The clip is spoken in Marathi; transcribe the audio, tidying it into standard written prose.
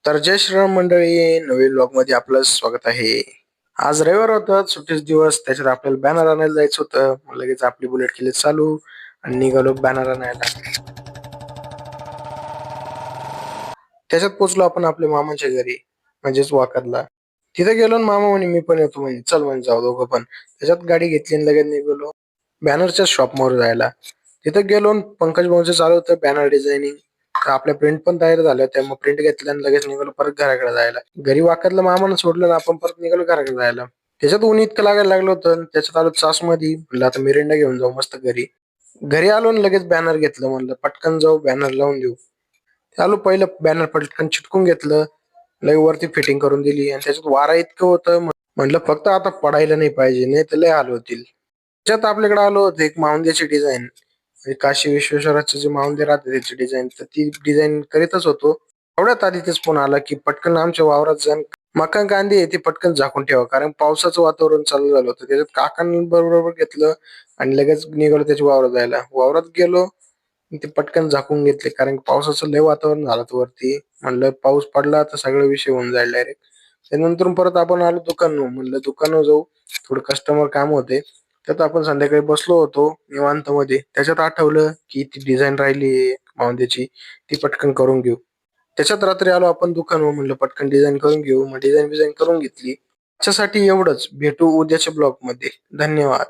तर जय श्रीराम मंडळी, नवीन ब्लॉग मध्ये आपलं स्वागत आहे. आज रविवार होता, सुट्टीच दिवस. त्याच्यात आपल्याला बॅनर आणायला जायचं होतं. मग लगेच आपली बुलेट केली चालू आणि निघालो बॅनर आणायला. त्याच्यात पोचलो आपण आपल्या मामाच्या घरी, म्हणजेच वाकदला. तिथे गेलो आणि मामा म्हणे मी पण येतो म्हणे. चल म्हणे जाऊ दोघं पण. त्याच्यात गाडी घेतली आणि लगेच निघालो बॅनरच्या शॉपवर जायला. तिथे गेलो आणि पंकज भाऊंचं चालू होतं बॅनर डिझायनिंग. आपल्या प्रिंट पण तयार झाल्या होत्या. मग प्रिंट घेतल्या आणि लगेच निघालो परत घराकडे जायला. घरी वाकदला मामानं सोडलं आणि आपण परत निघालो घराकडे जायला. त्याच्यात ऊन इतकं लागायला लागलं होतं आणि त्याच्यात आलो चासमध्ये. म्हणलं आता मिरिंडा घेऊन जाऊ मस्त घरी. घरी आलो आणि लगेच बॅनर घेतलं. म्हणलं पटकन जाऊ बॅनर लावून देऊ. आलो पहिलं बॅनर पटकन चिटकून घेतलं. लय वरती फिटिंग करून दिली आणि त्याच्यात वारा इतकं होतं. म्हणलं फक्त आता पडायला नाही पाहिजे, नाही तर लय हाल होतील. त्याच्यात आपल्याकडे आलो होतं एक माऊंद्याची डिझाईन, म्हणजे काशी विश्वेश्वराचे जे माऊंदे राहते त्याची डिझाईन. तर ती डिझाईन करीतच होतो. एवढ्यात आधी तेच फोन आला की पटकन आमच्या वावरात जाऊन मका कांदे आहे ते पटकन झाकून ठेवा, कारण पावसाचं वातावरण चालू झालं होतं. त्याच्यात काकांबरोबर घेतलं आणि लगेच निघालो त्याच्या वावरात जायला. वावरात गेलो ते पटकन झाकून घेतले, कारण पावसाचं लय वातावरण झालं होतं वरती. म्हणलं पाऊस पडला तर सगळं विषय होऊन जाईल डायरेक्ट. त्यानंतर परत आपण आलो दुकानावर. म्हणलं दुकानावर जाऊ, थोडं कस्टमर काम होते. त्यात आपण संध्याकाळी बसलो होतो निवांत मध्ये. त्याच्यात आठवलं की ती डिझाईन राहिली माऊंद्याची, ती पटकन करून घेऊ. त्याच्यात रात्री आलो आपण दुकानावर. म्हणलं पटकन डिझाईन करून घेऊ. मग डिझाईन करून घेतली. त्याच्यासाठी एवढंच. भेटू उद्याच्या ब्लॉग मध्ये. धन्यवाद.